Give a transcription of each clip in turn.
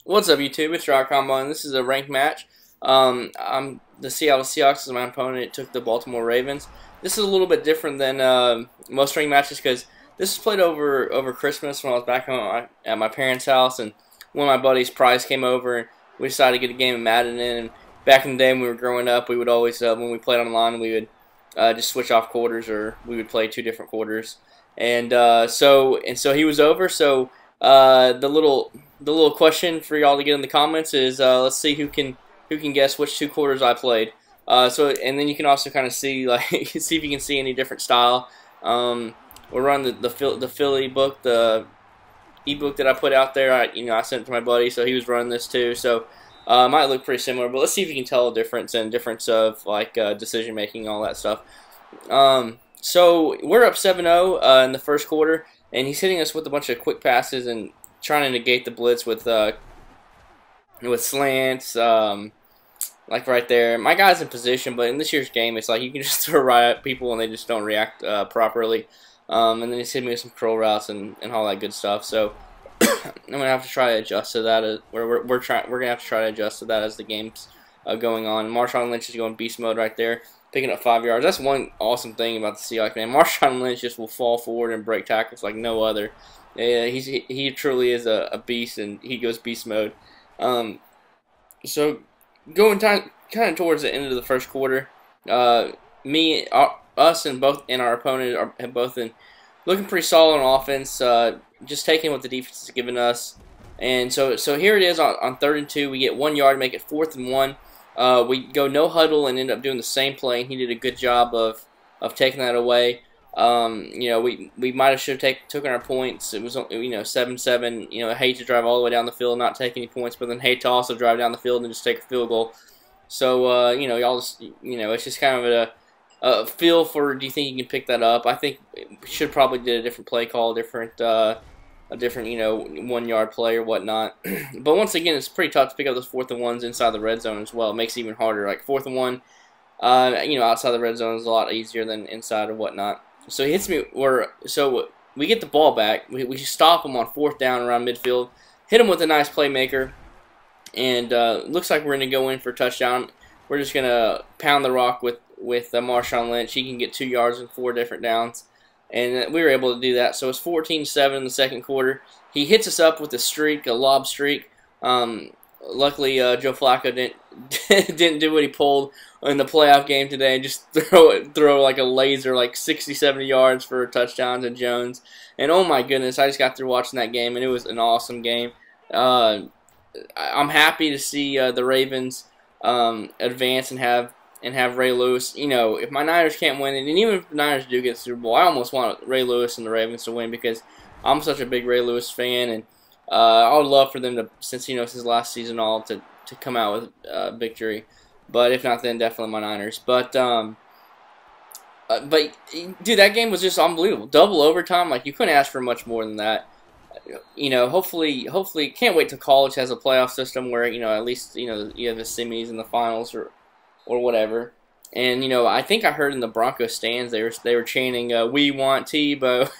What's up, YouTube? It's Rock Combo, and this is a ranked match. I'm the Seattle Seahawks as my opponent. It took the Baltimore Ravens. This is a little bit different than most ranked matches because this was played over Christmas when I was back home at my parents' house, and one of my buddies' Prize came over, and we decided to get a game of Madden in. And back in the day when we were growing up, we would always when we played online, we would just switch off quarters, or we would play two different quarters. And so he was over. So the little question for y'all to get in the comments is let's see who can guess which two quarters I played. And then you can also kind of see see if you can see any different style. We'll run the Philly book, the ebook that I put out there. I sent it to my buddy, so he was running this too. So it might look pretty similar, but let's see if you can tell a difference and difference of decision making and all that stuff. So we're up 7-0 in the first quarter, and he's hitting us with a bunch of quick passes and trying to negate the blitz with slants, like right there. My guy's in position, but in this year's game, it's like you can just throw right at people and they just don't react properly. And then he's hitting me with some curl routes and all that good stuff. So I'm gonna have to try to adjust to that. We're gonna have to try to adjust to that as the game's going on. Marshawn Lynch is going beast mode right there, picking up 5 yards. That's one awesome thing about the Seahawks, man. Marshawn Lynch just will fall forward and break tackles like no other. Yeah, he truly is a beast, and he goes beast mode. So going kind of towards the end of the first quarter, us and our opponent have both been looking pretty solid on offense. Just taking what the defense has given us, and so here it is on 3rd and 2. We get 1 yard, make it 4th and 1. We go no huddle and end up doing the same play, and he did a good job of taking that away. We might have should have taken our points. It was 7-7. I hate to drive all the way down the field and not take any points, but then hate to also drive down the field and just take a field goal. So y'all just it's just kind of a feel for, do you think you can pick that up? I think we should probably did a different play call, a different 1 yard play or whatnot. But once again, it's pretty tough to pick up those 4th and 1s inside the red zone as well. It makes it even harder. Like 4th and 1, outside the red zone is a lot easier than inside or whatnot. So he hits me. So we get the ball back. We stop him on 4th down around midfield. Hit him with a nice playmaker, and looks like we're going to go in for a touchdown. We're just going to pound the rock with Marshawn Lynch. He can get 2 yards in 4 different downs, and we were able to do that. So it's 14-7 in the second quarter. He hits us up with a lob streak. Luckily, Joe Flacco didn't do what he pulled in the playoff game today and just throw like a laser, like 60, 70 yards for a touchdown to Jones. And oh my goodness, I just got through watching that game, and it was an awesome game. I'm happy to see the Ravens advance and have Ray Lewis. If my Niners can't win it, and even if the Niners do get the Super Bowl, I almost want Ray Lewis and the Ravens to win because I'm such a big Ray Lewis fan, and I would love for them to, since it's his last season, to come out with victory. But if not, then definitely my Niners. But dude, that game was just unbelievable. Double overtime, like you couldn't ask for much more than that. Hopefully, can't wait till college has a playoff system where at least you have the semis and the finals or whatever. And I think I heard in the Broncos stands they were chanting, "We want Tebow."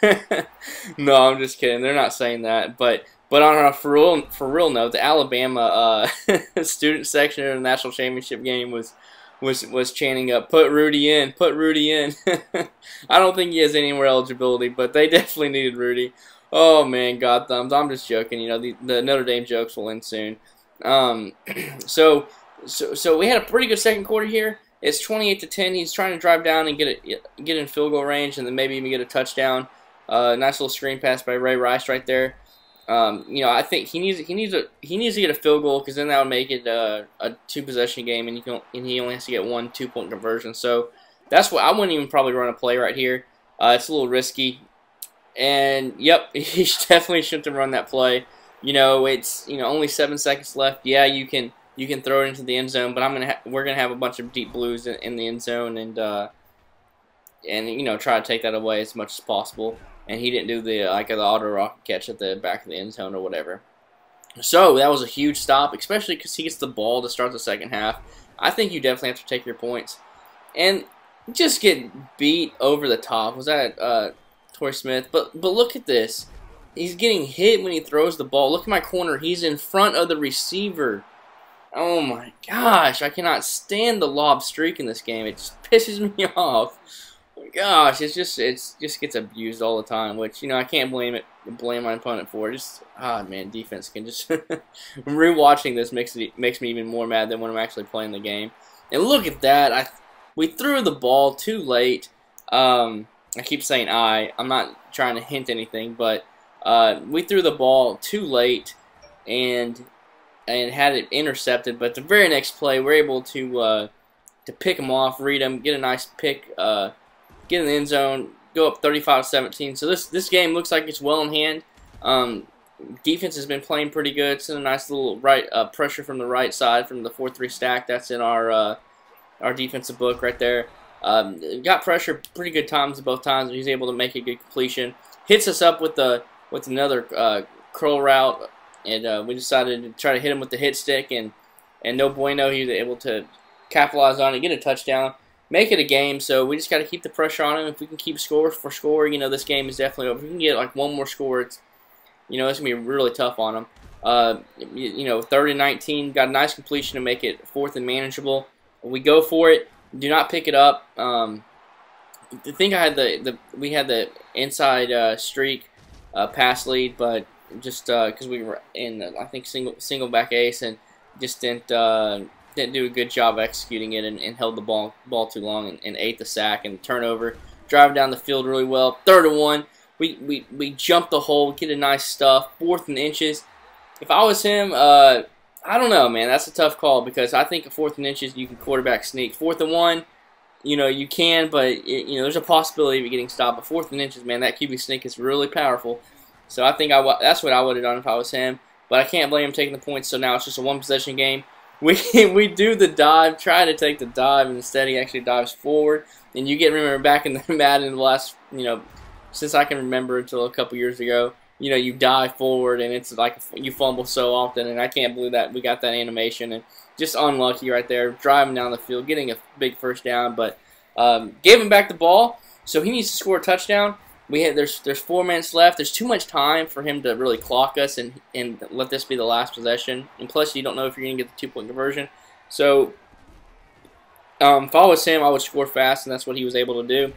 No, I'm just kidding. They're not saying that, but on a for real note, the Alabama student section of the national championship game was chanting up, "Put Rudy in, put Rudy in." I don't think he has anywhere eligibility, but they definitely needed Rudy. Oh man, God thumbs. I'm just joking. The Notre Dame jokes will end soon. So we had a pretty good second quarter here. It's 28-10. He's trying to drive down and get in field goal range, and then maybe even get a touchdown. Nice little screen pass by Ray Rice right there. I think he needs to get a field goal because then that would make it a 2-possession game, and he only has to get 1 2-point conversion. So that's what I wouldn't even probably run a play right here. It's a little risky, and yep, he definitely shouldn't have run that play. It's only 7 seconds left. Yeah, you can throw it into the end zone, but we're gonna have a bunch of deep blues in the end zone, and try to take that away as much as possible. And he didn't do the auto rocket catch at the back of the end zone or whatever. So that was a huge stop, especially because he gets the ball to start the second half. I think you definitely have to take your points, and just get beat over the top. Was that Torrey Smith? But look at this. He's getting hit when he throws the ball. Look at my corner. He's in front of the receiver. Oh my gosh, I cannot stand the lob streak in this game. It just pisses me off. Oh my gosh, it just gets abused all the time, which, you know, I can't blame my opponent for. Just man, defense can just rewatching this makes me even more mad than when I'm actually playing the game. And look at that. We threw the ball too late. I keep saying I'm not trying to hint anything, but we threw the ball too late and had it intercepted. But the very next play, we're able to pick him off, read him, get a nice pick, get in the end zone, go up 35-17. So this game looks like it's well in hand. Defense has been playing pretty good. It's a nice little pressure from the right side from the 4-3 stack. That's in our defensive book right there. Got pressure pretty good times both times. He's able to make a good completion. Hits us up with another curl route, and we decided to try to hit him with the hit stick, and no bueno. He was able to capitalize on it, get a touchdown, make it a game. So we just got to keep the pressure on him. If we can keep score for score, you know, this game is definitely over. If we can get like one more score, it's gonna be really tough on him. 3rd and 19, got a nice completion to make it 4th and manageable. We go for it. Do not pick it up. I think we had the inside streak pass lead, but just because we were in I think single back ace and just didn't do a good job executing it and held the ball too long and ate the sack and the turnover. Drive down the field really well. 3rd and 1. We jump the hole, get a nice stuff. 4th and inches. If I was him, I don't know, man. That's a tough call because I think at 4th and inches you can quarterback sneak. 4th and 1, you can, but there's a possibility of you getting stopped. But 4th and inches, man, that QB sneak is really powerful. So I think that's what I would have done if I was him. But I can't blame him taking the points. So now it's just a one-possession game. We do the dive, try to take the dive, and instead he actually dives forward. And you remember back in the Madden the last, since I can remember until a couple years ago, you dive forward, and it's like you fumble so often, and I can't believe that we got that animation, and just unlucky right there, driving down the field, getting a big first down, but gave him back the ball, so he needs to score a touchdown. There's 4 minutes left. There's too much time for him to really clock us and let this be the last possession, and plus you don't know if you're going to get the 2-point conversion. So if I was him, I would score fast, and that's what he was able to do.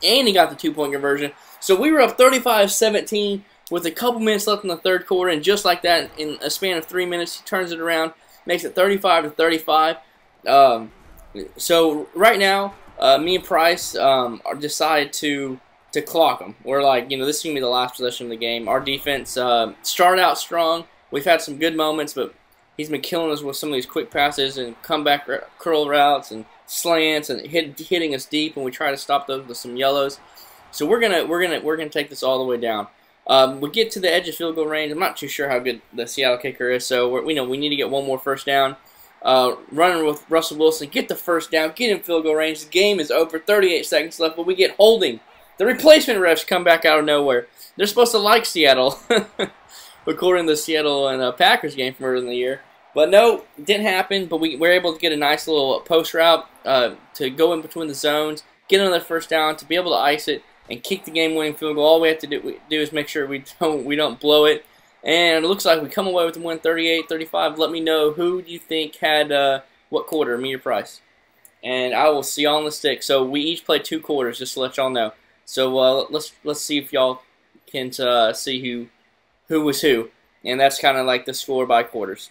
And he got the 2-point conversion. So we were up 35-17 with a couple minutes left in the 3rd quarter, and just like that, in a span of 3 minutes, he turns it around, makes it 35-35. So right now, me and Price decided to clock him. We're like, this is going to be the last possession of the game. Our defense started out strong. We've had some good moments, but he's been killing us with some of these quick passes and comeback curl routes and slants and hitting us deep, and we try to stop those with some yellows. So we're gonna take this all the way down. We get to the edge of field goal range. I'm not too sure how good the Seattle kicker is, so we need to get one more first down. Running with Russell Wilson, get the first down, get in field goal range. The game is over. 38 seconds left, but we get holding. The replacement refs come back out of nowhere. They're supposed to like Seattle, according to the Seattle and Packers game from earlier in the year. But no, it didn't happen. But we were able to get a nice little post route to go in between the zones, get another first down, to be able to ice it and kick the game-winning field goal. All we have to do is make sure we don't blow it. And it looks like we come away with the win, 38-35. Let me know who do you think had what quarter, me or Price. And I will see y'all on the stick. So we each played 2 quarters, just to let y'all know. So let's see if y'all can see who was who. And that's kind of like the score by quarters.